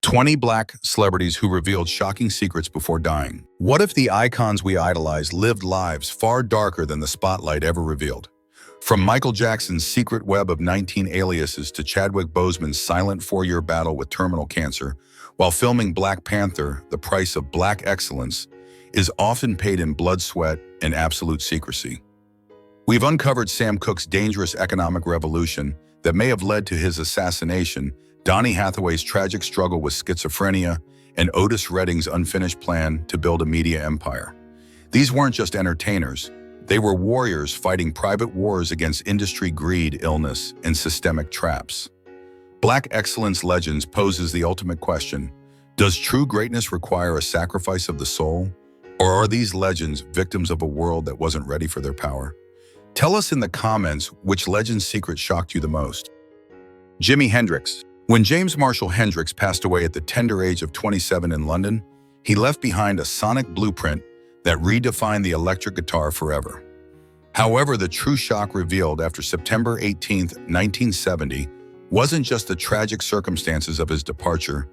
20 black celebrities who revealed shocking secrets before dying. What if the icons we idolize lived lives far darker than the spotlight ever revealed? From Michael Jackson's secret web of 19 aliases to Chadwick Boseman's silent 4-year battle with terminal cancer, while filming Black Panther, the price of black excellence is often paid in blood, sweat, and absolute secrecy. We've uncovered Sam Cooke's dangerous economic revolution that may have led to his assassination, Donny Hathaway's tragic struggle with schizophrenia, and Otis Redding's unfinished plan to build a media empire. These weren't just entertainers. They were warriors fighting private wars against industry greed, illness, and systemic traps. Black Excellence Legends poses the ultimate question: does true greatness require a sacrifice of the soul? Or are these legends victims of a world that wasn't ready for their power? Tell us in the comments which legend's secret shocked you the most. Jimi Hendrix. When James Marshall Hendrix passed away at the tender age of 27 in London, he left behind a sonic blueprint that redefined the electric guitar forever. However, the true shock revealed after September 18, 1970, wasn't just the tragic circumstances of his departure,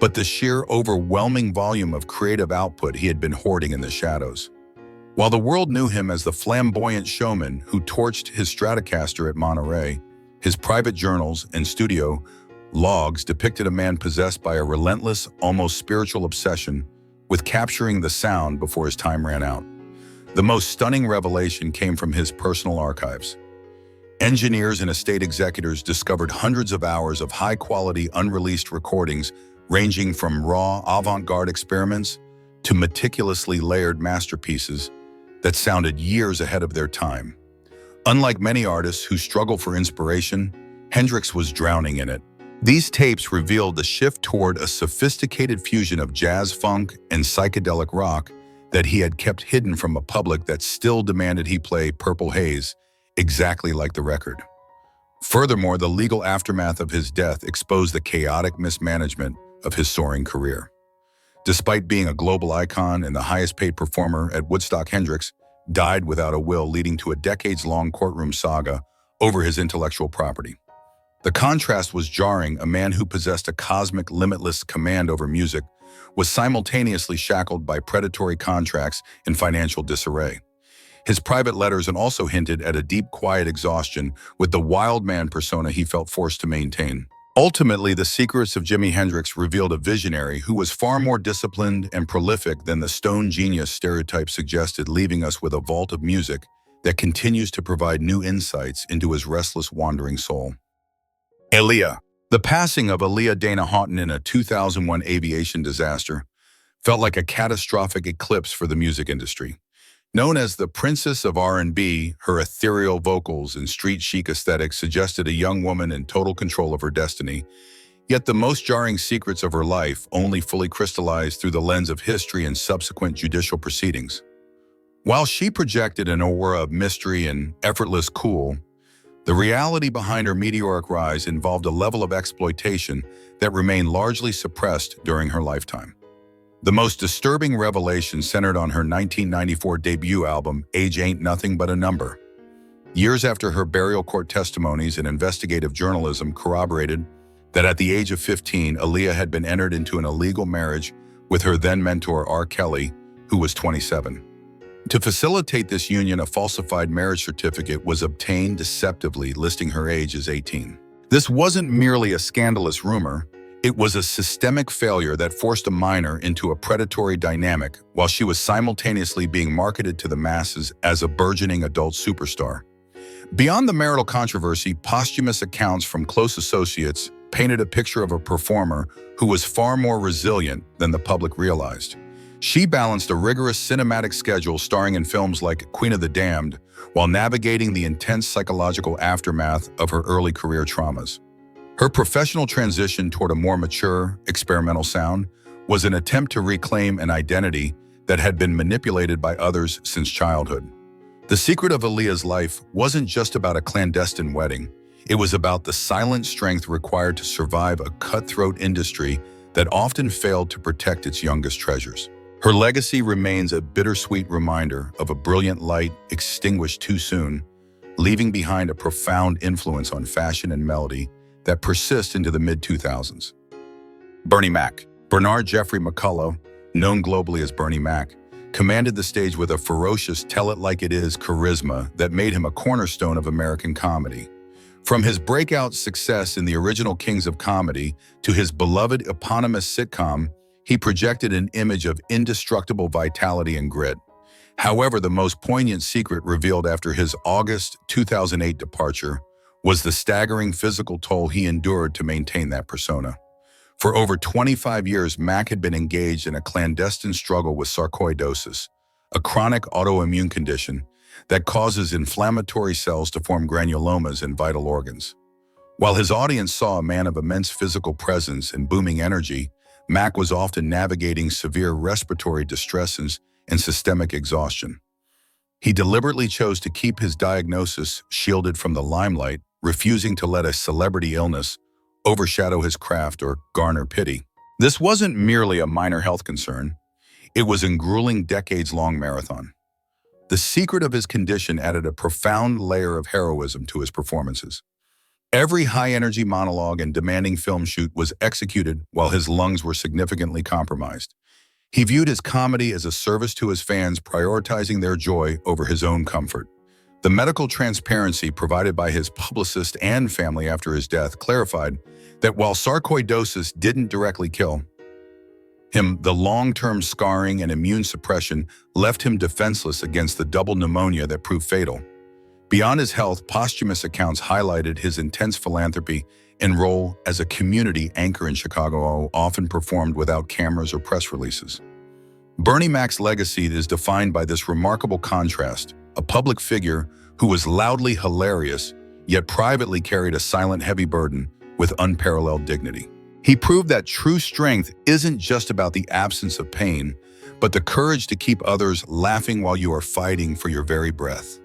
but the sheer overwhelming volume of creative output he had been hoarding in the shadows. While the world knew him as the flamboyant showman who torched his Stratocaster at Monterey, his private journals and studio logs depicted a man possessed by a relentless, almost spiritual obsession with capturing the sound before his time ran out. The most stunning revelation came from his personal archives. Engineers and estate executors discovered hundreds of hours of high-quality, unreleased recordings ranging from raw, avant-garde experiments to meticulously layered masterpieces that sounded years ahead of their time. Unlike many artists who struggle for inspiration, Hendrix was drowning in it. These tapes revealed the shift toward a sophisticated fusion of jazz, funk, and psychedelic rock that he had kept hidden from a public that still demanded he play Purple Haze exactly like the record. Furthermore, the legal aftermath of his death exposed the chaotic mismanagement of his soaring career. Despite being a global icon and the highest-paid performer at Woodstock, Hendrix died without a will, leading to a decades-long courtroom saga over his intellectual property. The contrast was jarring. A man who possessed a cosmic, limitless command over music was simultaneously shackled by predatory contracts and financial disarray. His private letters also hinted at a deep, quiet exhaustion with the wild man persona he felt forced to maintain. Ultimately, the secrets of Jimi Hendrix revealed a visionary who was far more disciplined and prolific than the stone genius stereotype suggested, leaving us with a vault of music that continues to provide new insights into his restless, wandering soul. Aaliyah. The passing of Aaliyah Dana Houghton in a 2001 aviation disaster felt like a catastrophic eclipse for the music industry. Known as the Princess of R&B, her ethereal vocals and street chic aesthetic suggested a young woman in total control of her destiny, yet the most jarring secrets of her life only fully crystallized through the lens of history and subsequent judicial proceedings. While she projected an aura of mystery and effortless cool, the reality behind her meteoric rise involved a level of exploitation that remained largely suppressed during her lifetime. The most disturbing revelation centered on her 1994 debut album, Age Ain't Nothing But a Number. Years after her burial, court testimonies and investigative journalism corroborated that at the age of 15, Aaliyah had been entered into an illegal marriage with her then mentor R. Kelly, who was 27. To facilitate this union, a falsified marriage certificate was obtained deceptively, listing her age as 18. This wasn't merely a scandalous rumor. It was a systemic failure that forced a minor into a predatory dynamic while she was simultaneously being marketed to the masses as a burgeoning adult superstar. Beyond the marital controversy, posthumous accounts from close associates painted a picture of a performer who was far more resilient than the public realized. She balanced a rigorous cinematic schedule starring in films like Queen of the Damned while navigating the intense psychological aftermath of her early career traumas. Her professional transition toward a more mature, experimental sound was an attempt to reclaim an identity that had been manipulated by others since childhood. The secret of Aaliyah's life wasn't just about a clandestine wedding. It was about the silent strength required to survive a cutthroat industry that often failed to protect its youngest treasures. Her legacy remains a bittersweet reminder of a brilliant light extinguished too soon, leaving behind a profound influence on fashion and melody that persists into the mid-2000s. Bernie Mac. Bernard Jeffrey McCullough, known globally as Bernie Mac, commanded the stage with a ferocious tell-it-like-it-is charisma that made him a cornerstone of American comedy. From his breakout success in the original Kings of Comedy to his beloved eponymous sitcom, he projected an image of indestructible vitality and grit. However, the most poignant secret revealed after his August 2008 departure was the staggering physical toll he endured to maintain that persona. For over 25 years, Mac had been engaged in a clandestine struggle with sarcoidosis, a chronic autoimmune condition that causes inflammatory cells to form granulomas in vital organs. While his audience saw a man of immense physical presence and booming energy, Mac was often navigating severe respiratory distresses and systemic exhaustion. He deliberately chose to keep his diagnosis shielded from the limelight, refusing to let a celebrity illness overshadow his craft or garner pity. This wasn't merely a minor health concern. It was a grueling decades-long marathon. The secret of his condition added a profound layer of heroism to his performances. Every high-energy monologue and demanding film shoot was executed while his lungs were significantly compromised. He viewed his comedy as a service to his fans, prioritizing their joy over his own comfort. The medical transparency provided by his publicist and family after his death clarified that while sarcoidosis didn't directly kill him, the long-term scarring and immune suppression left him defenseless against the double pneumonia that proved fatal. Beyond his health, posthumous accounts highlighted his intense philanthropy and role as a community anchor in Chicago, often performed without cameras or press releases. Bernie Mac's legacy is defined by this remarkable contrast: a public figure who was loudly hilarious, yet privately carried a silent, heavy burden with unparalleled dignity. He proved that true strength isn't just about the absence of pain, but the courage to keep others laughing while you are fighting for your very breath.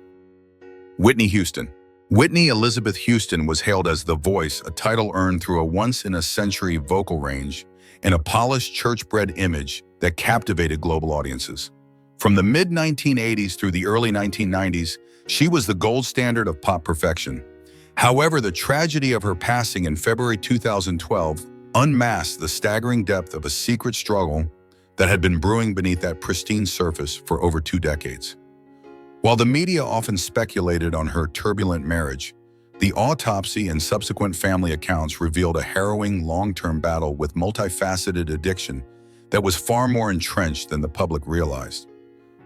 Whitney Houston. Whitney Elizabeth Houston was hailed as the Voice, a title earned through a once-in-a-century vocal range and a polished, church-bred image that captivated global audiences. From the mid-1980s through the early 1990s, she was the gold standard of pop perfection. However, the tragedy of her passing in February 2012 unmasked the staggering depth of a secret struggle that had been brewing beneath that pristine surface for over 2 decades. While the media often speculated on her turbulent marriage, the autopsy and subsequent family accounts revealed a harrowing long-term battle with multifaceted addiction that was far more entrenched than the public realized.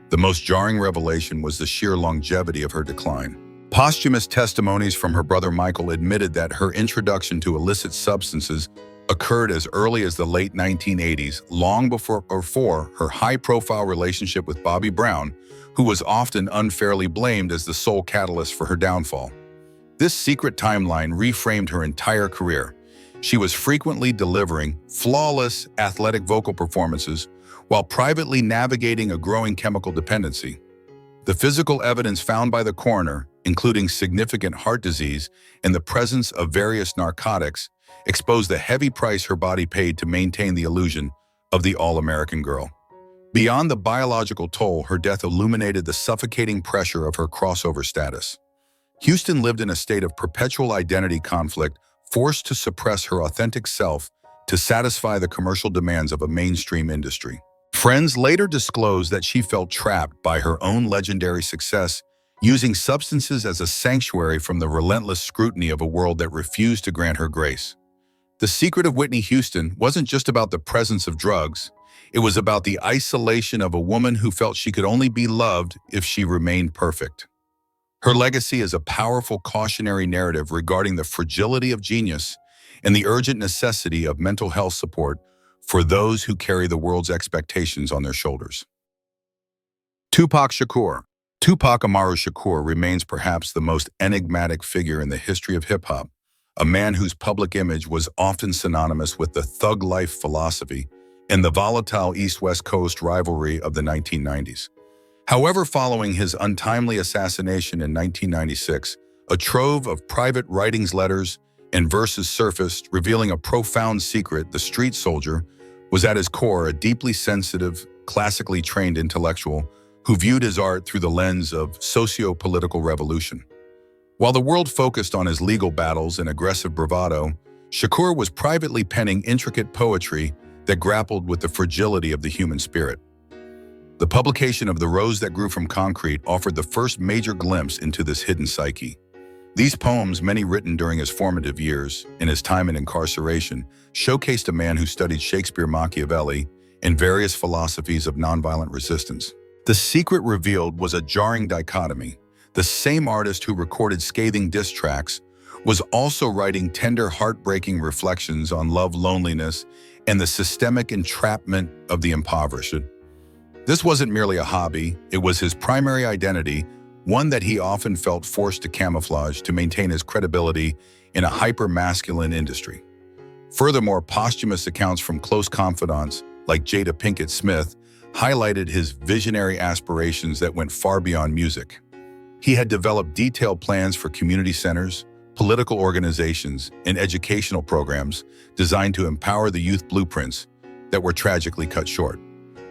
The most jarring revelation was the sheer longevity of her decline. Posthumous testimonies from her brother Michael admitted that her introduction to illicit substances occurred as early as the late 1980s, long before her high-profile relationship with Bobby Brown, who was often unfairly blamed as the sole catalyst for her downfall. This secret timeline reframed her entire career. She was frequently delivering flawless athletic vocal performances while privately navigating a growing chemical dependency. The physical evidence found by the coroner, including significant heart disease and the presence of various narcotics, exposed the heavy price her body paid to maintain the illusion of the all-American girl. Beyond the biological toll, her death illuminated the suffocating pressure of her crossover status. Houston lived in a state of perpetual identity conflict, forced to suppress her authentic self to satisfy the commercial demands of a mainstream industry. Friends later disclosed that she felt trapped by her own legendary success, using substances as a sanctuary from the relentless scrutiny of a world that refused to grant her grace. The secret of Whitney Houston wasn't just about the presence of drugs. It was about the isolation of a woman who felt she could only be loved if she remained perfect. Her legacy is a powerful cautionary narrative regarding the fragility of genius and the urgent necessity of mental health support for those who carry the world's expectations on their shoulders. Tupac Shakur. Tupac Amaru Shakur remains perhaps the most enigmatic figure in the history of hip-hop, a man whose public image was often synonymous with the thug life philosophy and the volatile East-West Coast rivalry of the 1990s. However, following his untimely assassination in 1996, a trove of private writings, letters, and verses surfaced, revealing a profound secret. The street soldier was at his core a deeply sensitive, classically trained intellectual who viewed his art through the lens of socio-political revolution. While the world focused on his legal battles and aggressive bravado, Shakur was privately penning intricate poetry that grappled with the fragility of the human spirit. The publication of The Rose That Grew from Concrete offered the first major glimpse into this hidden psyche. These poems, many written during his formative years and his time in incarceration, showcased a man who studied Shakespeare, Machiavelli, and various philosophies of nonviolent resistance. The secret revealed was a jarring dichotomy. The same artist who recorded scathing diss tracks was also writing tender, heartbreaking reflections on love, loneliness, and the systemic entrapment of the impoverished. This wasn't merely a hobby, it was his primary identity, one that he often felt forced to camouflage to maintain his credibility in a hyper-masculine industry. Furthermore, posthumous accounts from close confidants like Jada Pinkett Smith highlighted his visionary aspirations that went far beyond music. He had developed detailed plans for community centers, political organizations, and educational programs designed to empower the youth blueprints that were tragically cut short.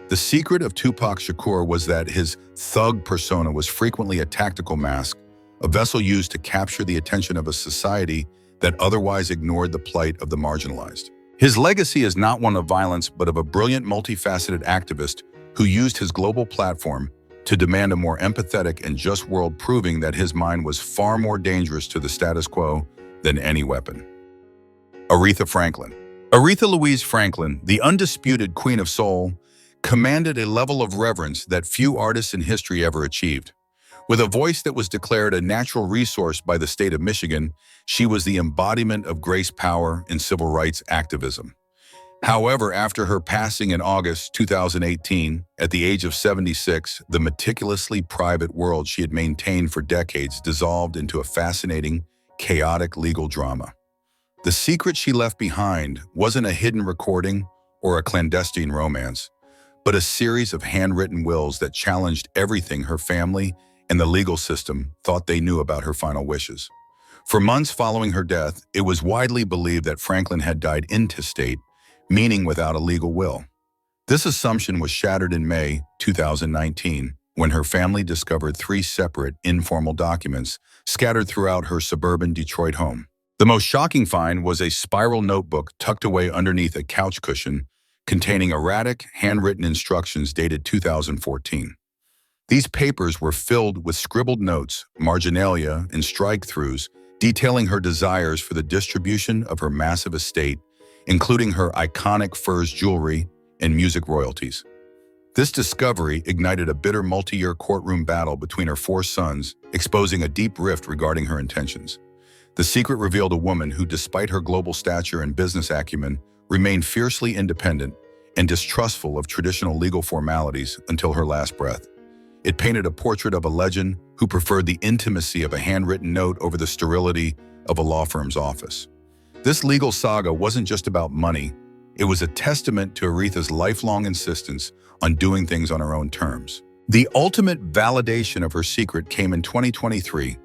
The secret of Tupac Shakur was that his thug persona was frequently a tactical mask, a vessel used to capture the attention of a society that otherwise ignored the plight of the marginalized. His legacy is not one of violence, but of a brilliant, multifaceted activist who used his global platform to demand a more empathetic and just world, proving that his mind was far more dangerous to the status quo than any weapon. Aretha Franklin. Aretha Louise Franklin, the undisputed Queen of Soul, commanded a level of reverence that few artists in history ever achieved. With a voice that was declared a natural resource by the state of Michigan, she was the embodiment of grace, power, and civil rights activism. However, after her passing in August 2018, at the age of 76, the meticulously private world she had maintained for decades dissolved into a fascinating, chaotic legal drama. The secret she left behind wasn't a hidden recording or a clandestine romance, but a series of handwritten wills that challenged everything her family and the legal system thought they knew about her final wishes. For months following her death, it was widely believed that Franklin had died intestate, meaning without a legal will. This assumption was shattered in May 2019, when her family discovered 3 separate, informal documents scattered throughout her suburban Detroit home. The most shocking find was a spiral notebook tucked away underneath a couch cushion containing erratic, handwritten instructions dated 2014. These papers were filled with scribbled notes, marginalia, and strike-throughs detailing her desires for the distribution of her massive estate, including her iconic furs jewelry and music royalties. This discovery ignited a bitter multi-year courtroom battle between her 4 sons, exposing a deep rift regarding her intentions. The secret revealed a woman who, despite her global stature and business acumen, remained fiercely independent and distrustful of traditional legal formalities until her last breath. It painted a portrait of a legend who preferred the intimacy of a handwritten note over the sterility of a law firm's office. This legal saga wasn't just about money. It was a testament to Aretha's lifelong insistence on doing things on her own terms. The ultimate validation of her secret came in 2023,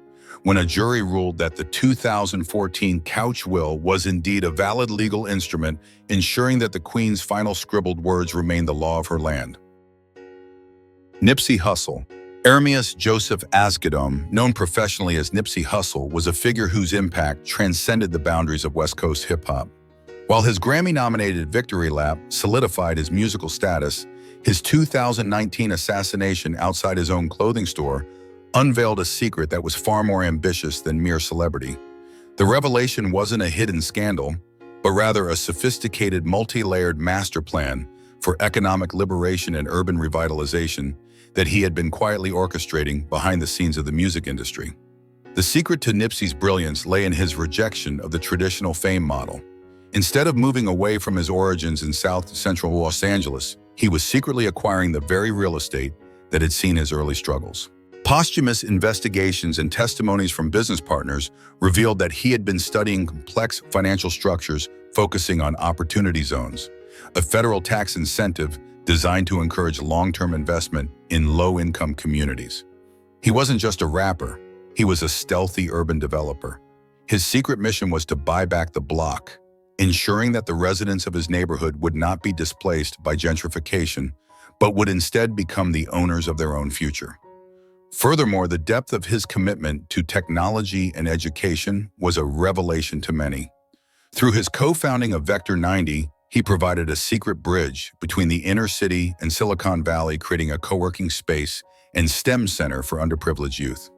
when a jury ruled that the 2014 couch will was indeed a valid legal instrument, ensuring that the Queen's final scribbled words remained the law of her land. Nipsey Hussle. Ermias Joseph Asghedom, known professionally as Nipsey Hussle, was a figure whose impact transcended the boundaries of West Coast hip-hop. While his Grammy-nominated Victory Lap solidified his musical status, his 2019 assassination outside his own clothing store unveiled a secret that was far more ambitious than mere celebrity. The revelation wasn't a hidden scandal, but rather a sophisticated, multi-layered master plan for economic liberation and urban revitalization that he had been quietly orchestrating behind the scenes of the music industry. The secret to Nipsey's brilliance lay in his rejection of the traditional fame model. Instead of moving away from his origins in South Central Los Angeles, he was secretly acquiring the very real estate that had seen his early struggles. Posthumous investigations and testimonies from business partners revealed that he had been studying complex financial structures focusing on opportunity zones, a federal tax incentive designed to encourage long-term investment in low-income communities. He wasn't just a rapper, he was a stealthy urban developer. His secret mission was to buy back the block, ensuring that the residents of his neighborhood would not be displaced by gentrification, but would instead become the owners of their own future. Furthermore, the depth of his commitment to technology and education was a revelation to many. Through his co-founding of Vector 90, he provided a secret bridge between the inner city and Silicon Valley, creating a co-working space and STEM center for underprivileged youth.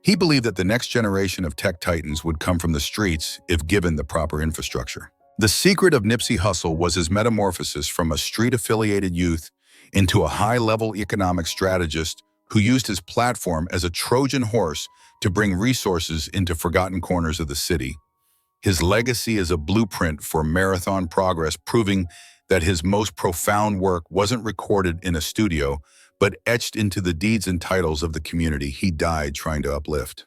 He believed that the next generation of tech titans would come from the streets if given the proper infrastructure. The secret of Nipsey Hussle was his metamorphosis from a street-affiliated youth into a high-level economic strategist who used his platform as a Trojan horse to bring resources into forgotten corners of the city. His legacy is a blueprint for marathon progress, proving that his most profound work wasn't recorded in a studio, but etched into the deeds and titles of the community he died trying to uplift.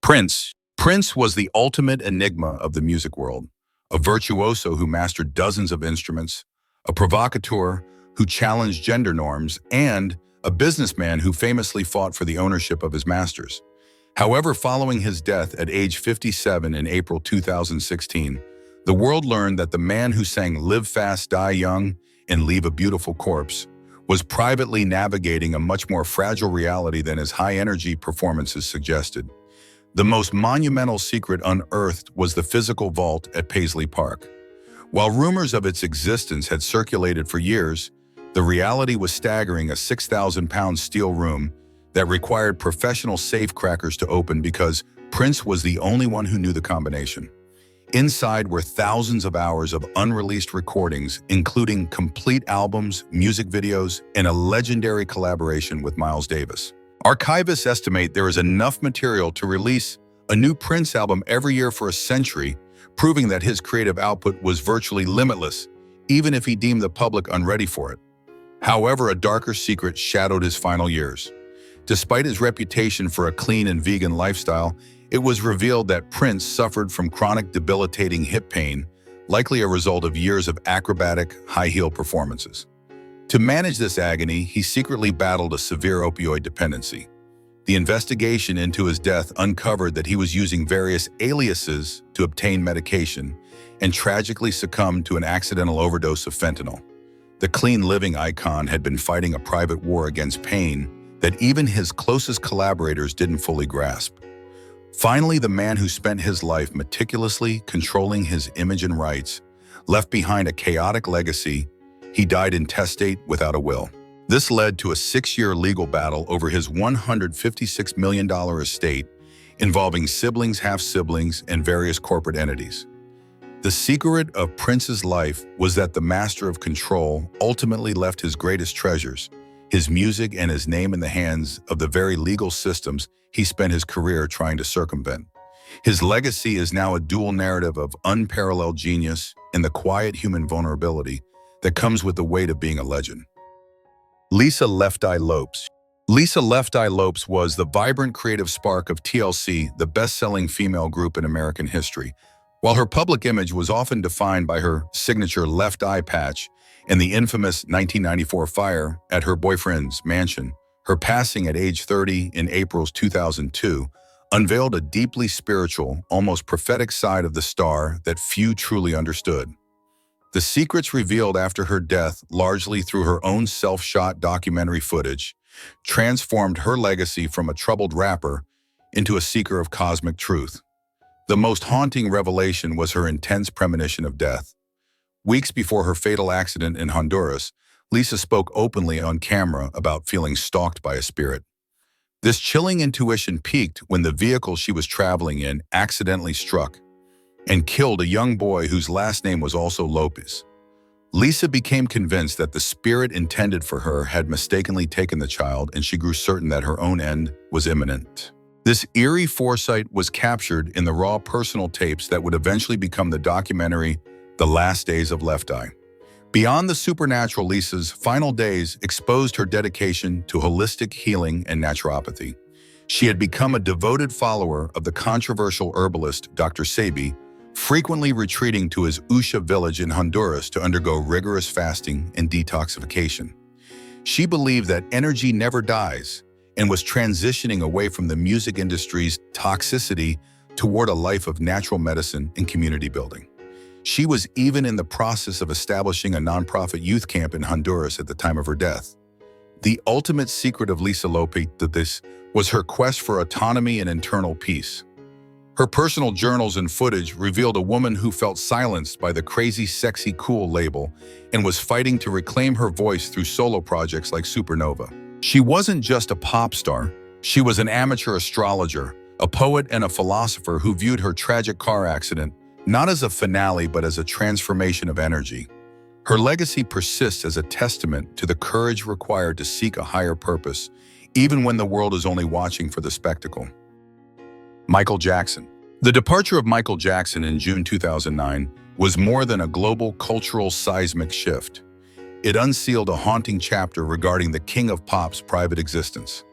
Prince. Prince was the ultimate enigma of the music world, a virtuoso who mastered dozens of instruments, a provocateur who challenged gender norms, and a businessman who famously fought for the ownership of his masters. However, following his death at age 57 in April 2016, the world learned that the man who sang "Live Fast, Die Young, and Leave a Beautiful Corpse" was privately navigating a much more fragile reality than his high-energy performances suggested. The most monumental secret unearthed was the physical vault at Paisley Park. While rumors of its existence had circulated for years, the reality was staggering: a 6,000-pound steel room that required professional safecrackers to open because Prince was the only one who knew the combination. Inside were thousands of hours of unreleased recordings, including complete albums, music videos, and a legendary collaboration with Miles Davis. Archivists estimate there is enough material to release a new Prince album every year for a century, proving that his creative output was virtually limitless, even if he deemed the public unready for it. However, a darker secret shadowed his final years. Despite his reputation for a clean and vegan lifestyle, it was revealed that Prince suffered from chronic debilitating hip pain, likely a result of years of acrobatic, high-heel performances. To manage this agony, he secretly battled a severe opioid dependency. The investigation into his death uncovered that he was using various aliases to obtain medication and tragically succumbed to an accidental overdose of fentanyl. The clean living icon had been fighting a private war against pain that even his closest collaborators didn't fully grasp. Finally, the man who spent his life meticulously controlling his image and rights left behind a chaotic legacy. He died intestate without a will. This led to a 6-year legal battle over his $156 million estate, involving siblings, half-siblings, and various corporate entities. The secret of Prince's life was that the master of control ultimately left his greatest treasures, his music and his name, in the hands of the very legal systems he spent his career trying to circumvent. His legacy is now a dual narrative of unparalleled genius and the quiet human vulnerability that comes with the weight of being a legend. Lisa Left Eye Lopes. Lisa Left Eye Lopes was the vibrant creative spark of TLC, the best-selling female group in American history. While her public image was often defined by her signature left eye patch and the infamous 1994 fire at her boyfriend's mansion, her passing at age 30 in April 2002 unveiled a deeply spiritual, almost prophetic side of the star that few truly understood. The secrets revealed after her death, largely through her own self-shot documentary footage, transformed her legacy from a troubled rapper into a seeker of cosmic truth. The most haunting revelation was her intense premonition of death. Weeks before her fatal accident in Honduras, Lisa spoke openly on camera about feeling stalked by a spirit. This chilling intuition peaked when the vehicle she was traveling in accidentally struck and killed a young boy whose last name was also Lopez. Lisa became convinced that the spirit intended for her had mistakenly taken the child, and she grew certain that her own end was imminent. This eerie foresight was captured in the raw personal tapes that would eventually become the documentary The Last Days of Left Eye. Beyond the supernatural, Lisa's final days exposed her dedication to holistic healing and naturopathy. She had become a devoted follower of the controversial herbalist Dr. Sebi, frequently retreating to his Usha village in Honduras to undergo rigorous fasting and detoxification. She believed that energy never dies and was transitioning away from the music industry's toxicity toward a life of natural medicine and community building. She was even in the process of establishing a nonprofit youth camp in Honduras at the time of her death. The ultimate secret of Lisa Lopez to this was her quest for autonomy and internal peace. Her personal journals and footage revealed a woman who felt silenced by the crazy, sexy, cool label and was fighting to reclaim her voice through solo projects like Supernova. She wasn't just a pop star, she was an amateur astrologer, a poet and a philosopher who viewed her tragic car accident not as a finale but as a transformation of energy. Her legacy persists as a testament to the courage required to seek a higher purpose, even when the world is only watching for the spectacle. Michael Jackson. The departure of Michael Jackson in June 2009 was more than a global cultural seismic shift. It unsealed a haunting chapter regarding the king of pop's private existence.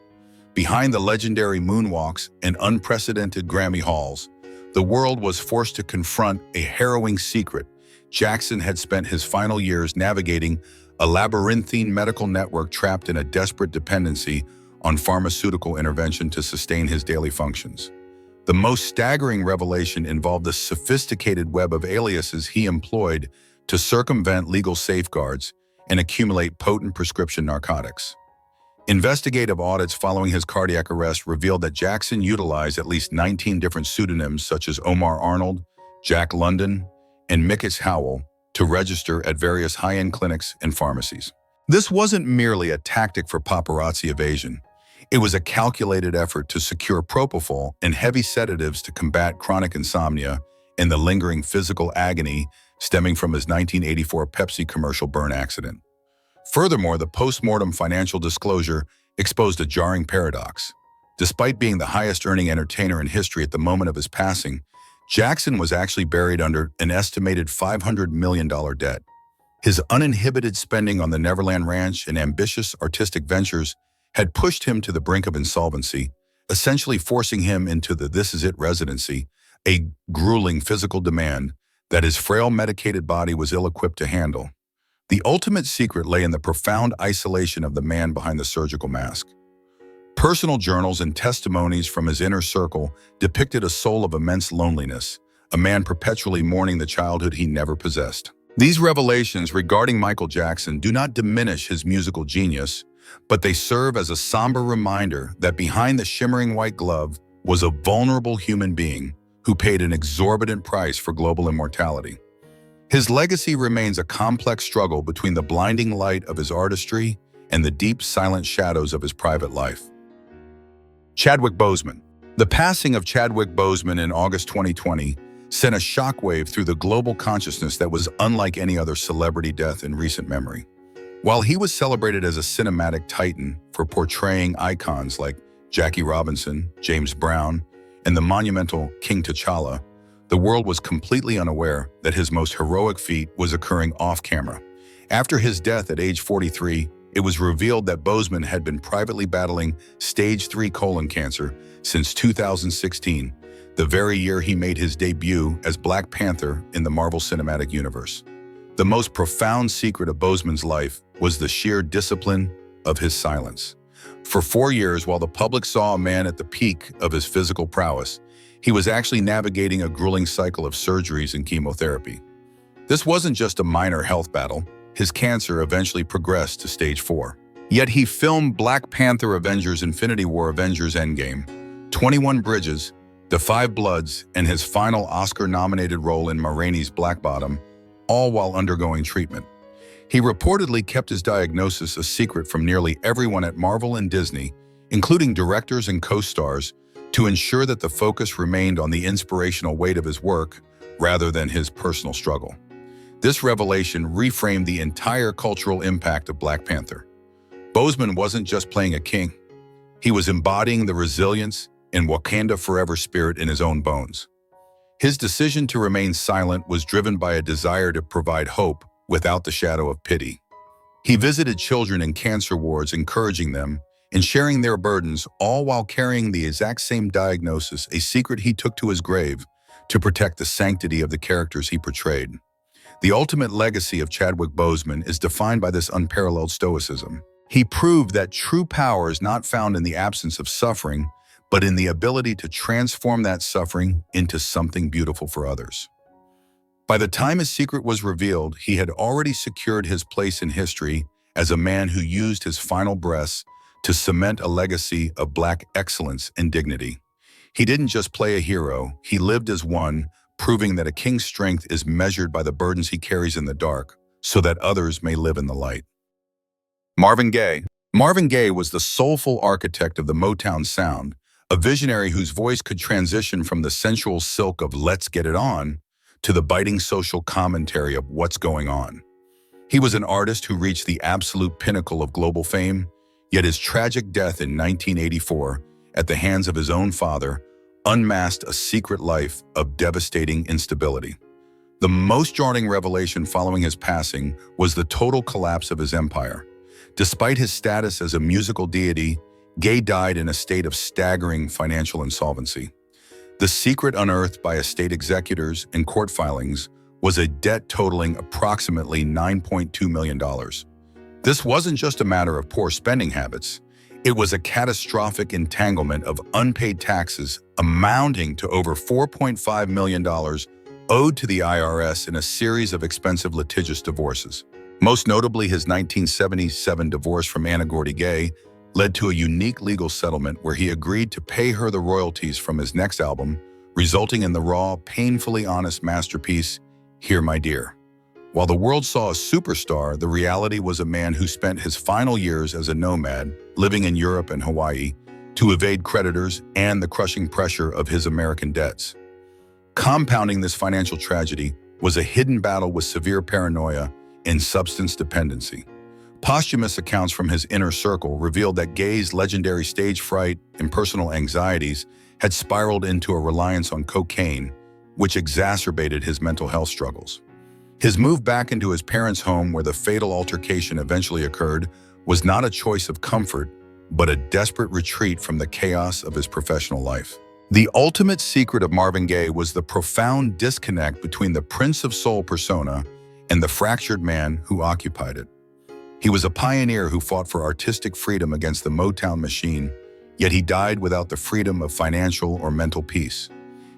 Behind the legendary moonwalks and unprecedented Grammy hauls, the world was forced to confront a harrowing secret. Jackson had spent his final years navigating a labyrinthine medical network trapped in a desperate dependency on pharmaceutical intervention to sustain his daily functions. The most staggering revelation involved the sophisticated web of aliases he employed to circumvent legal safeguards and accumulate potent prescription narcotics. Investigative audits following his cardiac arrest revealed that Jackson utilized at least 19 different pseudonyms such as Omar Arnold, Jack London, and Mickey Howell to register at various high-end clinics and pharmacies. This wasn't merely a tactic for paparazzi evasion. It was a calculated effort to secure propofol and heavy sedatives to combat chronic insomnia and the lingering physical agony stemming from his 1984 Pepsi commercial burn accident. Furthermore, the post-mortem financial disclosure exposed a jarring paradox. Despite being the highest-earning entertainer in history at the moment of his passing, Jackson was actually buried under an estimated $500 million debt. His uninhibited spending on the Neverland Ranch and ambitious artistic ventures had pushed him to the brink of insolvency, essentially forcing him into the "this is it" residency, a grueling physical demand that his frail medicated body was ill-equipped to handle. The ultimate secret lay in the profound isolation of the man behind the surgical mask. Personal journals and testimonies from his inner circle depicted a soul of immense loneliness, a man perpetually mourning the childhood he never possessed. These revelations regarding Michael Jackson do not diminish his musical genius, but they serve as a somber reminder that behind the shimmering white glove was a vulnerable human being who paid an exorbitant price for global immortality. His legacy remains a complex struggle between the blinding light of his artistry and the deep, silent shadows of his private life. Chadwick Boseman. The passing of Chadwick Boseman in August 2020 sent a shockwave through the global consciousness that was unlike any other celebrity death in recent memory. While he was celebrated as a cinematic titan for portraying icons like Jackie Robinson, James Brown, and the monumental King T'Challa, the world was completely unaware that his most heroic feat was occurring off-camera. After his death at age 43, it was revealed that Boseman had been privately battling stage 3 colon cancer since 2016, the very year he made his debut as Black Panther in the Marvel Cinematic Universe. The most profound secret of Boseman's life was the sheer discipline of his silence. For 4 years, while the public saw a man at the peak of his physical prowess, he was actually navigating a grueling cycle of surgeries and chemotherapy. This wasn't just a minor health battle. His cancer eventually progressed to stage 4. Yet he filmed Black Panther Avengers Infinity War Avengers Endgame, 21 Bridges, The Five Bloods, and his final Oscar-nominated role in Ma Rainey's Black Bottom, all while undergoing treatment. He reportedly kept his diagnosis a secret from nearly everyone at Marvel and Disney, including directors and co-stars, to ensure that the focus remained on the inspirational weight of his work rather than his personal struggle. This revelation reframed the entire cultural impact of Black Panther. Boseman wasn't just playing a king. He was embodying the resilience and Wakanda Forever spirit in his own bones. His decision to remain silent was driven by a desire to provide hope without the shadow of pity. He visited children in cancer wards, encouraging them and sharing their burdens, all while carrying the exact same diagnosis, a secret he took to his grave to protect the sanctity of the characters he portrayed. The ultimate legacy of Chadwick Boseman is defined by this unparalleled stoicism. He proved that true power is not found in the absence of suffering, but in the ability to transform that suffering into something beautiful for others. By the time his secret was revealed, he had already secured his place in history as a man who used his final breaths to cement a legacy of Black excellence and dignity. He didn't just play a hero, he lived as one, proving that a king's strength is measured by the burdens he carries in the dark, so that others may live in the light. Marvin Gaye. Marvin Gaye was the soulful architect of the Motown sound, a visionary whose voice could transition from the sensual silk of "Let's Get It On" to the biting social commentary of "What's Going On." He was an artist who reached the absolute pinnacle of global fame, yet his tragic death in 1984, at the hands of his own father, unmasked a secret life of devastating instability. The most jarring revelation following his passing was the total collapse of his empire. Despite his status as a musical deity, Gaye died in a state of staggering financial insolvency. The secret unearthed by estate executors and court filings was a debt totaling approximately $9.2 million. This wasn't just a matter of poor spending habits. It was a catastrophic entanglement of unpaid taxes amounting to over $4.5 million owed to the IRS in a series of expensive litigious divorces. Most notably, his 1977 divorce from Anna Gordy Gaye led to a unique legal settlement where he agreed to pay her the royalties from his next album, resulting in the raw, painfully honest masterpiece, Here My Dear. While the world saw a superstar, the reality was a man who spent his final years as a nomad, living in Europe and Hawaii, to evade creditors and the crushing pressure of his American debts. Compounding this financial tragedy was a hidden battle with severe paranoia and substance dependency. Posthumous accounts from his inner circle revealed that Gaye's legendary stage fright and personal anxieties had spiraled into a reliance on cocaine, which exacerbated his mental health struggles. His move back into his parents' home where the fatal altercation eventually occurred was not a choice of comfort, but a desperate retreat from the chaos of his professional life. The ultimate secret of Marvin Gaye was the profound disconnect between the Prince of Soul persona and the fractured man who occupied it. He was a pioneer who fought for artistic freedom against the Motown machine, yet he died without the freedom of financial or mental peace.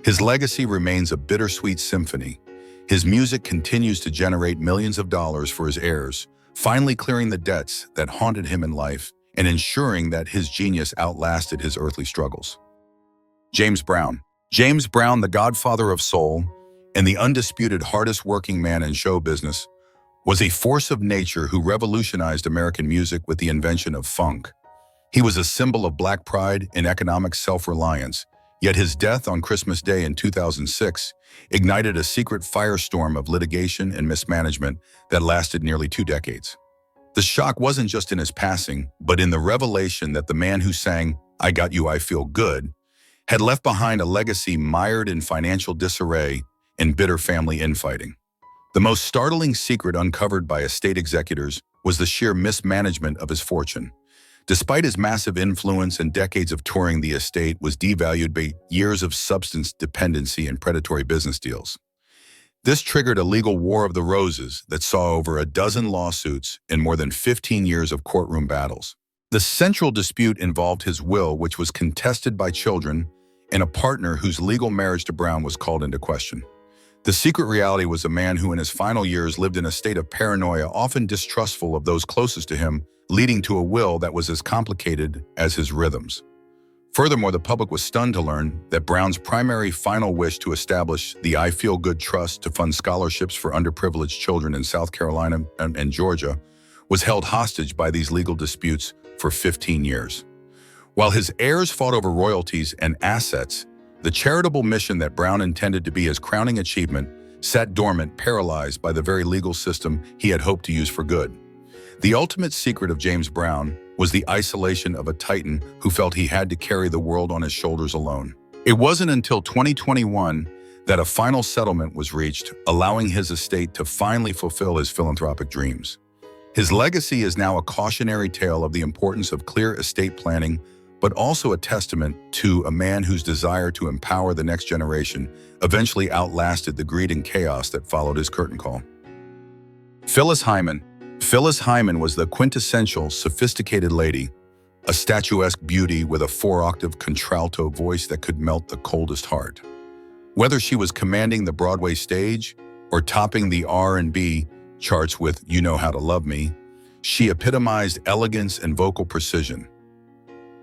His legacy remains a bittersweet symphony. His music continues to generate millions of dollars for his heirs, finally clearing the debts that haunted him in life and ensuring that his genius outlasted his earthly struggles. James Brown. James Brown, the godfather of soul and the undisputed hardest working man in show business, was a force of nature who revolutionized American music with the invention of funk. He was a symbol of Black pride and economic self-reliance, yet his death on Christmas Day in 2006 ignited a secret firestorm of litigation and mismanagement that lasted nearly 2 decades. The shock wasn't just in his passing, but in the revelation that the man who sang "I Got You, I Feel Good" had left behind a legacy mired in financial disarray and bitter family infighting. The most startling secret uncovered by estate executors was the sheer mismanagement of his fortune. Despite his massive influence and decades of touring, the estate was devalued by years of substance dependency and predatory business deals. This triggered a legal war of the roses that saw over a dozen lawsuits and more than 15 years of courtroom battles. The central dispute involved his will, which was contested by children, and a partner whose legal marriage to Brown was called into question. The secret reality was a man who in his final years lived in a state of paranoia, often distrustful of those closest to him, leading to a will that was as complicated as his rhythms. Furthermore, the public was stunned to learn that Brown's primary final wish to establish the I Feel Good Trust to fund scholarships for underprivileged children in South Carolina and Georgia was held hostage by these legal disputes for 15 years. While his heirs fought over royalties and assets, the charitable mission that Brown intended to be his crowning achievement sat dormant, paralyzed by the very legal system he had hoped to use for good. The ultimate secret of James Brown was the isolation of a titan who felt he had to carry the world on his shoulders alone. It wasn't until 2021 that a final settlement was reached, allowing his estate to finally fulfill his philanthropic dreams. His legacy is now a cautionary tale of the importance of clear estate planning, but also a testament to a man whose desire to empower the next generation eventually outlasted the greed and chaos that followed his curtain call. Phyllis Hyman. Phyllis Hyman was the quintessential sophisticated lady, a statuesque beauty with a 4-octave contralto voice that could melt the coldest heart. Whether she was commanding the Broadway stage or topping the R&B charts with You Know How to Love Me, she epitomized elegance and vocal precision.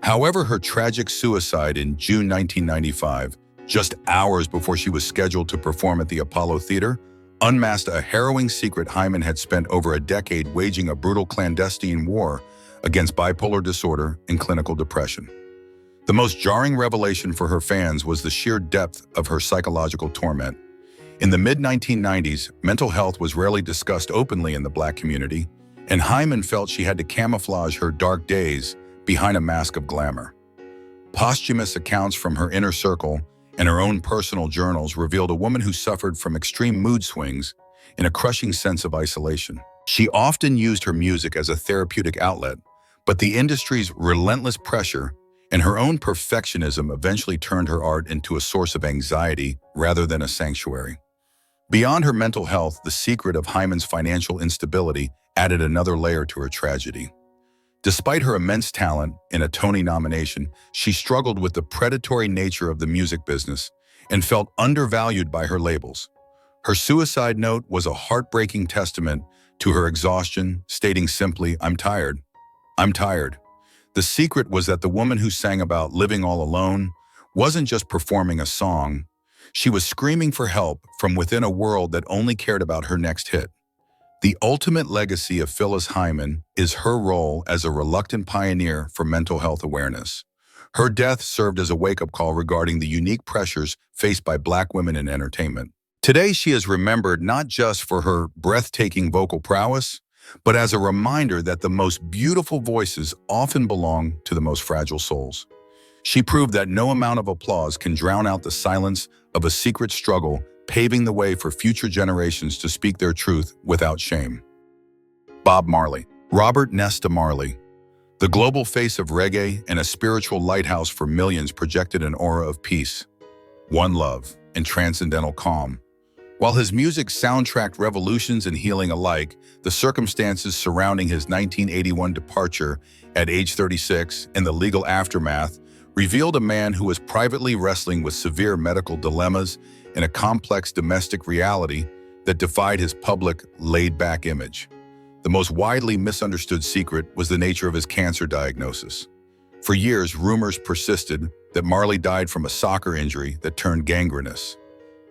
However, her tragic suicide in June 1995, just hours before she was scheduled to perform at the Apollo Theater, unmasked a harrowing secret Hyman had spent over a decade waging a brutal clandestine war against bipolar disorder and clinical depression. The most jarring revelation for her fans was the sheer depth of her psychological torment. In the mid-1990s, mental health was rarely discussed openly in the Black community, and Hyman felt she had to camouflage her dark days behind a mask of glamour. Posthumous accounts from her inner circle and her own personal journals revealed a woman who suffered from extreme mood swings and a crushing sense of isolation. She often used her music as a therapeutic outlet, but the industry's relentless pressure and her own perfectionism eventually turned her art into a source of anxiety rather than a sanctuary. Beyond her mental health, the secret of Hyman's financial instability added another layer to her tragedy. Despite her immense talent and a Tony nomination, she struggled with the predatory nature of the music business and felt undervalued by her labels. Her suicide note was a heartbreaking testament to her exhaustion, stating simply, "I'm tired. I'm tired." The secret was that the woman who sang about living all alone wasn't just performing a song. She was screaming for help from within a world that only cared about her next hit. The ultimate legacy of Phyllis Hyman is her role as a reluctant pioneer for mental health awareness. Her death served as a wake-up call regarding the unique pressures faced by Black women in entertainment. Today, she is remembered not just for her breathtaking vocal prowess, but as a reminder that the most beautiful voices often belong to the most fragile souls. She proved that no amount of applause can drown out the silence of a secret struggle, paving the way for future generations to speak their truth without shame. Bob Marley. Robert Nesta Marley, the global face of reggae and a spiritual lighthouse for millions, projected an aura of peace, one love, and transcendental calm. While his music soundtracked revolutions and healing alike, the circumstances surrounding his 1981 departure at age 36 and the legal aftermath revealed a man who was privately wrestling with severe medical dilemmas and a complex domestic reality that defied his public, laid-back image. The most widely misunderstood secret was the nature of his cancer diagnosis. For years, rumors persisted that Marley died from a soccer injury that turned gangrenous.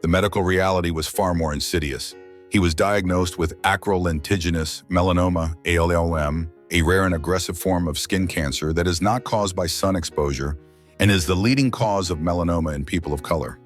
The medical reality was far more insidious. He was diagnosed with acrolentigenous melanoma, ALM, a rare and aggressive form of skin cancer that is not caused by sun exposure and is the leading cause of melanoma in people of color.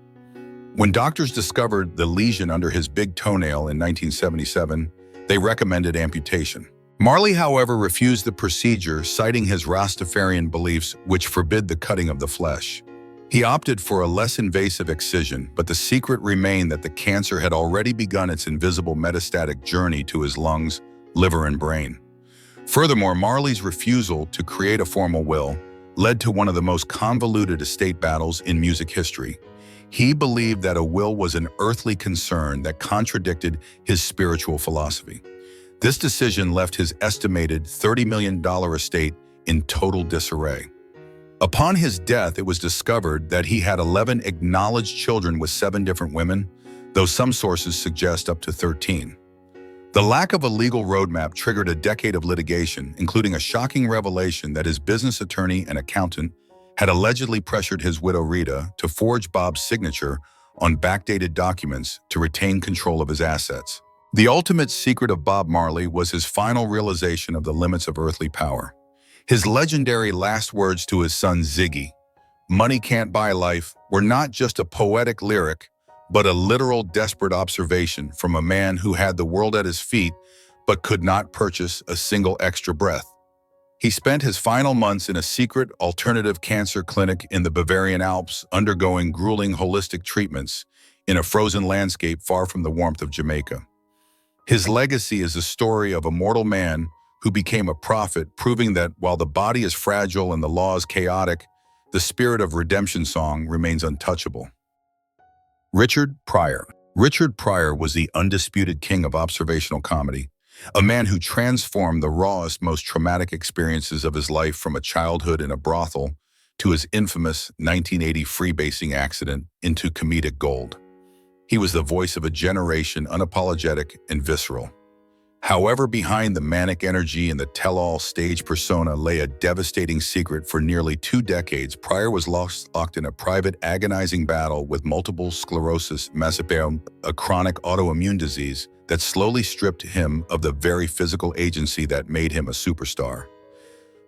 When doctors discovered the lesion under his big toenail in 1977, they recommended amputation. Marley, however, refused the procedure, citing his Rastafarian beliefs, which forbid the cutting of the flesh. He opted for a less invasive excision, but the secret remained that the cancer had already begun its invisible metastatic journey to his lungs, liver, and brain. Furthermore, Marley's refusal to create a formal will led to one of the most convoluted estate battles in music history. He believed that a will was an earthly concern that contradicted his spiritual philosophy. This decision left his estimated $30 million estate in total disarray. Upon his death, it was discovered that he had 11 acknowledged children with 7 different women, though some sources suggest up to 13. The lack of a legal roadmap triggered a decade of litigation, including a shocking revelation that his business attorney and accountant had allegedly pressured his widow Rita to forge Bob's signature on backdated documents to retain control of his assets. The ultimate secret of Bob Marley was his final realization of the limits of earthly power. His legendary last words to his son Ziggy, "Money can't buy life," were not just a poetic lyric, but a literal desperate observation from a man who had the world at his feet but could not purchase a single extra breath. He spent his final months in a secret alternative cancer clinic in the Bavarian Alps, undergoing grueling holistic treatments in a frozen landscape far from the warmth of Jamaica. His legacy is the story of a mortal man who became a prophet, proving that while the body is fragile and the law is chaotic, the spirit of redemption song remains untouchable. Richard Pryor. Richard Pryor was the undisputed king of observational comedy, a man who transformed the rawest, most traumatic experiences of his life, from a childhood in a brothel to his infamous 1980 freebasing accident, into comedic gold. He was the voice of a generation, unapologetic and visceral. However, behind the manic energy and the tell-all stage persona lay a devastating secret. For nearly 2 decades, Pryor was locked in a private, agonizing battle with multiple sclerosis, a chronic autoimmune disease that slowly stripped him of the very physical agency that made him a superstar.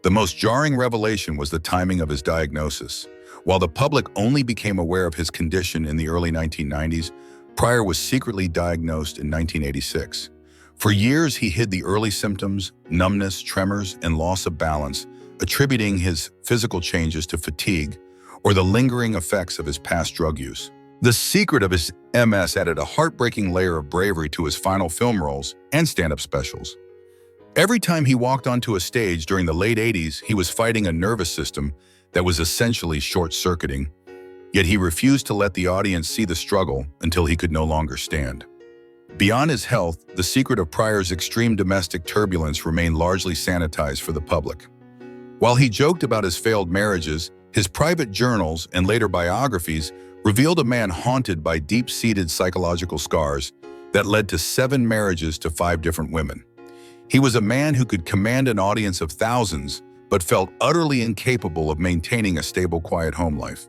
The most jarring revelation was the timing of his diagnosis. While the public only became aware of his condition in the early 1990s, Pryor was secretly diagnosed in 1986. For years, he hid the early symptoms, numbness, tremors, and loss of balance, attributing his physical changes to fatigue or the lingering effects of his past drug use. The secret of his MS added a heartbreaking layer of bravery to his final film roles and stand-up specials. Every time he walked onto a stage during the late 80s, he was fighting a nervous system that was essentially short-circuiting, yet he refused to let the audience see the struggle until he could no longer stand. Beyond his health, the secret of Pryor's extreme domestic turbulence remained largely sanitized for the public. While he joked about his failed marriages, his private journals and later biographies revealed a man haunted by deep-seated psychological scars that led to 7 marriages to 5 different women. He was a man who could command an audience of thousands, but felt utterly incapable of maintaining a stable, quiet home life.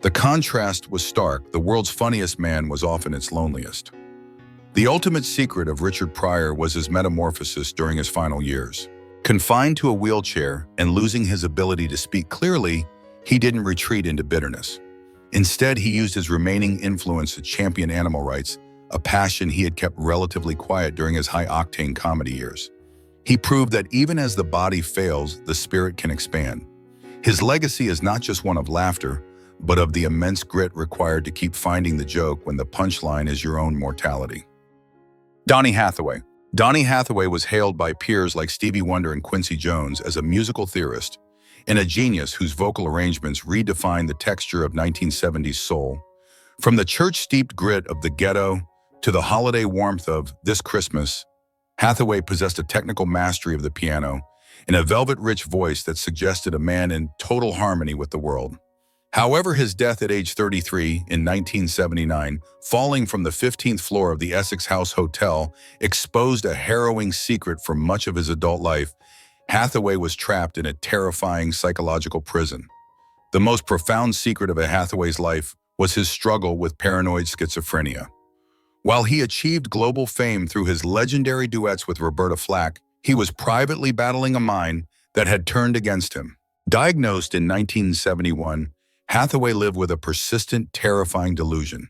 The contrast was stark. The world's funniest man was often its loneliest. The ultimate secret of Richard Pryor was his metamorphosis during his final years. Confined to a wheelchair and losing his ability to speak clearly, he didn't retreat into bitterness. Instead, he used his remaining influence to champion animal rights, a passion he had kept relatively quiet during his high-octane comedy years. He proved that even as the body fails, the spirit can expand. His legacy is not just one of laughter, but of the immense grit required to keep finding the joke when the punchline is your own mortality. Donny Hathaway. Donny Hathaway was hailed by peers like Stevie Wonder and Quincy Jones as a musical theorist and a genius whose vocal arrangements redefined the texture of 1970s soul. From the church-steeped grit of The Ghetto to the holiday warmth of This Christmas, Hathaway possessed a technical mastery of the piano and a velvet-rich voice that suggested a man in total harmony with the world. However, his death at age 33 in 1979, falling from the 15th floor of the Essex House Hotel, exposed a harrowing secret for much of his adult life. Hathaway was trapped in a terrifying psychological prison. The most profound secret of Hathaway's life was his struggle with paranoid schizophrenia. While he achieved global fame through his legendary duets with Roberta Flack, he was privately battling a mind that had turned against him. Diagnosed in 1971, Hathaway lived with a persistent, terrifying delusion.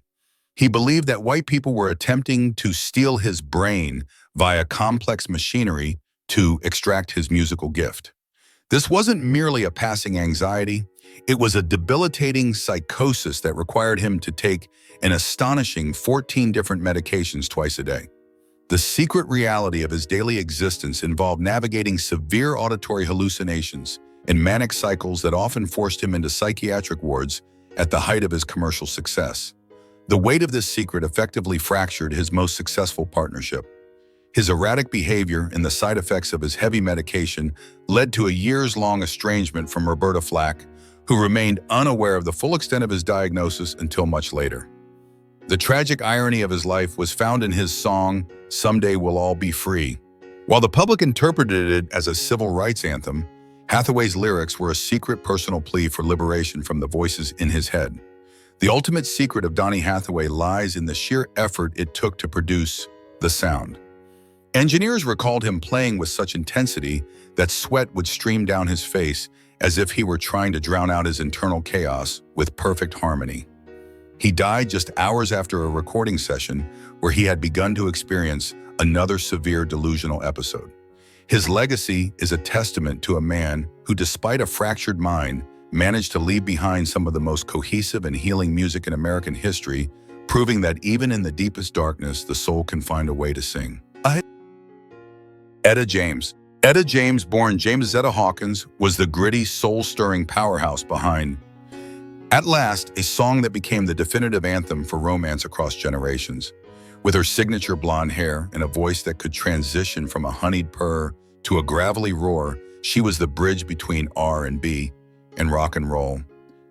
He believed that white people were attempting to steal his brain via complex machinery to extract his musical gift. This wasn't merely a passing anxiety, it was a debilitating psychosis that required him to take an astonishing 14 different medications twice a day. The secret reality of his daily existence involved navigating severe auditory hallucinations and manic cycles that often forced him into psychiatric wards at the height of his commercial success. The weight of this secret effectively fractured his most successful partnership. His erratic behavior and the side effects of his heavy medication led to a years-long estrangement from Roberta Flack, who remained unaware of the full extent of his diagnosis until much later. The tragic irony of his life was found in his song, "Someday We'll All Be Free." While the public interpreted it as a civil rights anthem, Hathaway's lyrics were a secret personal plea for liberation from the voices in his head. The ultimate secret of Donny Hathaway lies in the sheer effort it took to produce the sound. Engineers recalled him playing with such intensity that sweat would stream down his face as if he were trying to drown out his internal chaos with perfect harmony. He died just hours after a recording session where he had begun to experience another severe delusional episode. His legacy is a testament to a man who, despite a fractured mind, managed to leave behind some of the most cohesive and healing music in American history, proving that even in the deepest darkness, the soul can find a way to sing. Etta James. Etta James, born James Zetta Hawkins, was the gritty, soul-stirring powerhouse behind At Last, a song that became the definitive anthem for romance across generations. With her signature blonde hair and a voice that could transition from a honeyed purr to a gravelly roar, she was the bridge between R&B and rock and roll.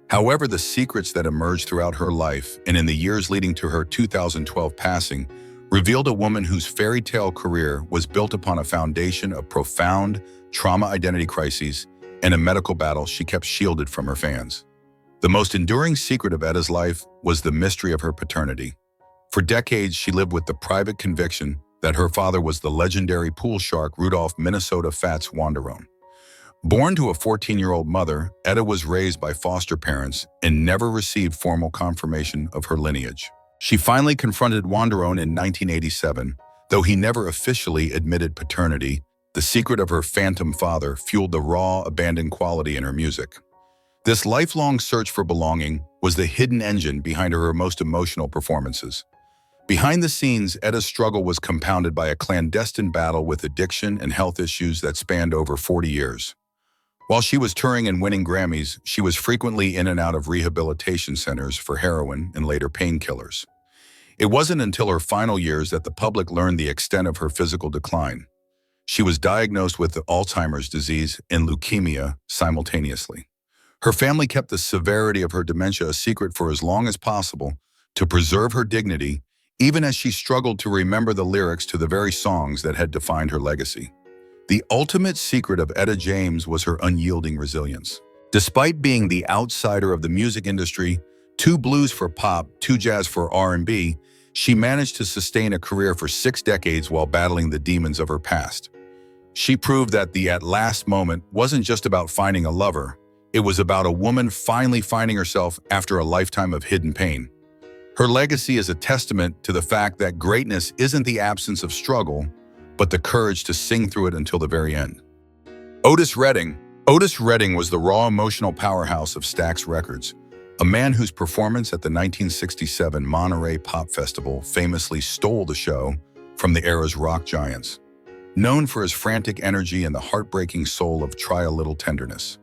However, the secrets that emerged throughout her life and in the years leading to her 2012 passing revealed a woman whose fairy tale career was built upon a foundation of profound trauma identity crises and a medical battle she kept shielded from her fans. The most enduring secret of Etta's life was the mystery of her paternity. For decades, she lived with the private conviction that her father was the legendary pool shark Rudolph Minnesota Fats Wanderone. Born to a 14-year-old mother, Etta was raised by foster parents and never received formal confirmation of her lineage. She finally confronted Wanderone in 1987, though he never officially admitted paternity. The secret of her phantom father fueled the raw, abandoned quality in her music. This lifelong search for belonging was the hidden engine behind her most emotional performances. Behind the scenes, Etta's struggle was compounded by a clandestine battle with addiction and health issues that spanned over 40 years. While she was touring and winning Grammys, she was frequently in and out of rehabilitation centers for heroin and later painkillers. It wasn't until her final years that the public learned the extent of her physical decline. She was diagnosed with Alzheimer's disease and leukemia simultaneously. Her family kept the severity of her dementia a secret for as long as possible to preserve her dignity, even as she struggled to remember the lyrics to the very songs that had defined her legacy. The ultimate secret of Etta James was her unyielding resilience. Despite being the outsider of the music industry, two blues for pop, two jazz for R&B, she managed to sustain a career for 6 decades while battling the demons of her past. She proved that the at last moment wasn't just about finding a lover. It was about a woman finally finding herself after a lifetime of hidden pain. Her legacy is a testament to the fact that greatness isn't the absence of struggle, but the courage to sing through it until the very end. Otis Redding. Otis Redding was the raw emotional powerhouse of Stax Records, a man whose performance at the 1967 Monterey Pop Festival famously stole the show from the era's rock giants. Known for his frantic energy and the heartbreaking soul of Try a Little Tenderness,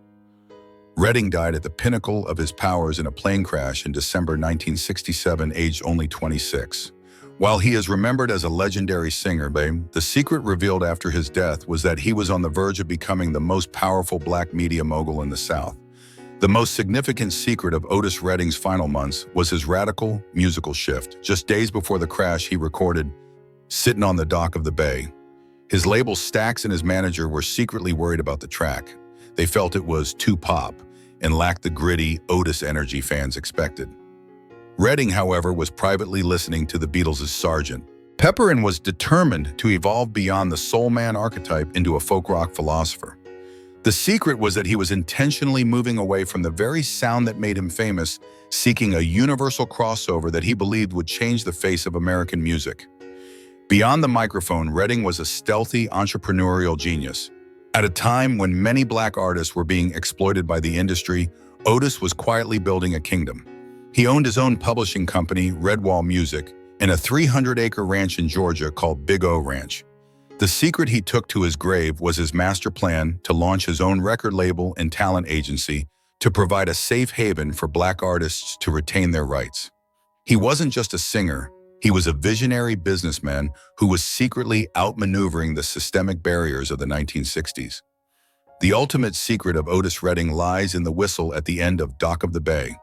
Redding died at the pinnacle of his powers in a plane crash in December 1967, aged only 26. While he is remembered as a legendary singer, the secret revealed after his death was that he was on the verge of becoming the most powerful black media mogul in the South. The most significant secret of Otis Redding's final months was his radical musical shift. Just days before the crash, he recorded "Sitting on the Dock of the Bay." His label Stax and his manager were secretly worried about the track. They felt it was too pop and lacked the gritty Otis energy fans expected. Redding, however, was privately listening to the Beatles' Sgt. Pepper and was determined to evolve beyond the soul man archetype into a folk rock philosopher. The secret was that he was intentionally moving away from the very sound that made him famous, seeking a universal crossover that he believed would change the face of American music. Beyond the microphone, Redding was a stealthy entrepreneurial genius. At a time when many black artists were being exploited by the industry, Otis was quietly building a kingdom. He owned his own publishing company, Redwall Music, and a 300-acre ranch in Georgia called Big O Ranch. The secret he took to his grave was his master plan to launch his own record label and talent agency to provide a safe haven for black artists to retain their rights. He wasn't just a singer. He was a visionary businessman who was secretly outmaneuvering the systemic barriers of the 1960s. The ultimate secret of Otis Redding lies in the whistle at the end of Dock of the Bay.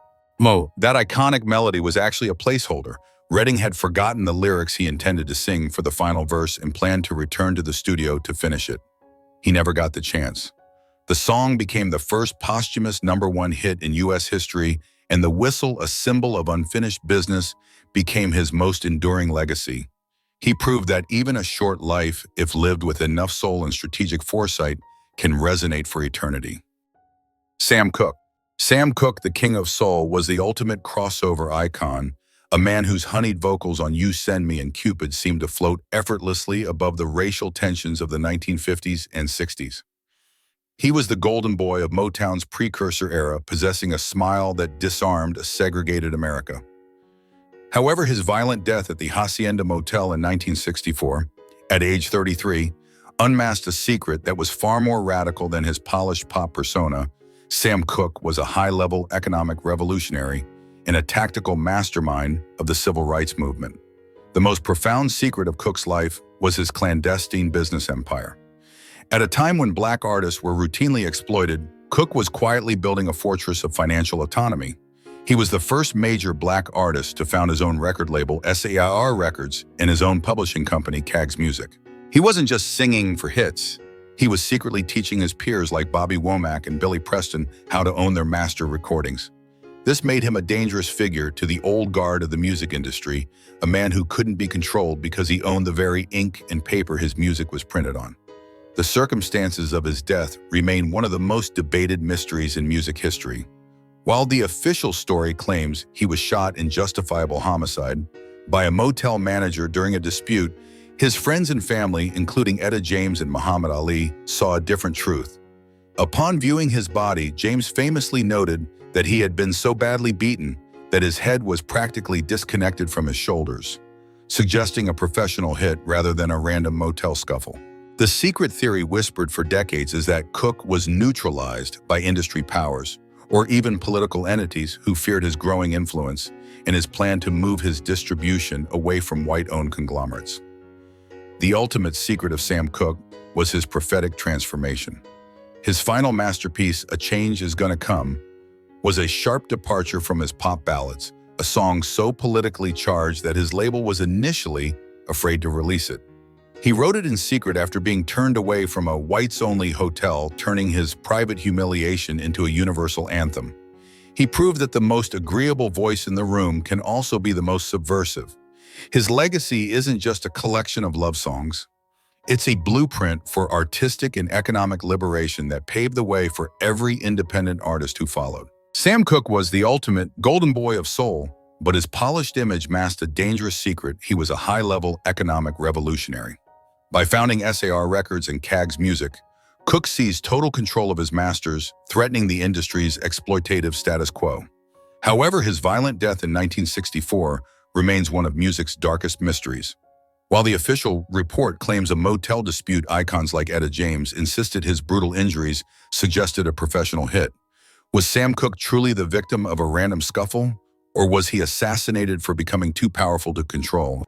That iconic melody was actually a placeholder. Redding had forgotten the lyrics he intended to sing for the final verse and planned to return to the studio to finish it. He never got the chance. The song became the first posthumous #1 hit in U.S. history, and the whistle, a symbol of unfinished business, became his most enduring legacy. He proved that even a short life, if lived with enough soul and strategic foresight, can resonate for eternity. Sam Cooke. Sam Cooke, the King of Soul, was the ultimate crossover icon, a man whose honeyed vocals on You Send Me and Cupid seemed to float effortlessly above the racial tensions of the 1950s and 60s. He was the golden boy of Motown's precursor era, possessing a smile that disarmed a segregated America. However, his violent death at the Hacienda Motel in 1964, at age 33, unmasked a secret that was far more radical than his polished pop persona. Sam Cooke was a high-level economic revolutionary and a tactical mastermind of the civil rights movement. The most profound secret of Cooke's life was his clandestine business empire. At a time when black artists were routinely exploited, Cooke was quietly building a fortress of financial autonomy. He was the first major black artist to found his own record label, SAR Records, and his own publishing company, Cags Music. He wasn't just singing for hits. He was secretly teaching his peers like Bobby Womack and Billy Preston how to own their master recordings. This made him a dangerous figure to the old guard of the music industry, a man who couldn't be controlled because he owned the very ink and paper his music was printed on. The circumstances of his death remain one of the most debated mysteries in music history. While the official story claims he was shot in justifiable homicide by a motel manager during a dispute, his friends and family, including Etta James and Muhammad Ali, saw a different truth. Upon viewing his body, James famously noted that he had been so badly beaten that his head was practically disconnected from his shoulders, suggesting a professional hit rather than a random motel scuffle. The secret theory whispered for decades is that Cooke was neutralized by industry powers, or even political entities who feared his growing influence and his plan to move his distribution away from white-owned conglomerates. The ultimate secret of Sam Cooke was his prophetic transformation. His final masterpiece, A Change Is Gonna Come, was a sharp departure from his pop ballads, a song so politically charged that his label was initially afraid to release it. He wrote it in secret after being turned away from a whites-only hotel, turning his private humiliation into a universal anthem. He proved that the most agreeable voice in the room can also be the most subversive. His legacy isn't just a collection of love songs. It's a blueprint for artistic and economic liberation that paved the way for every independent artist who followed. Sam Cooke was the ultimate golden boy of soul, but his polished image masked a dangerous secret. He was a high-level economic revolutionary. By founding SAR Records and Cags Music, Cooke seized total control of his masters, threatening the industry's exploitative status quo. However, his violent death in 1964 remains one of music's darkest mysteries. While the official report claims a motel dispute, icons like Etta James insisted his brutal injuries suggested a professional hit. Was Sam Cooke truly the victim of a random scuffle, or was he assassinated for becoming too powerful to control?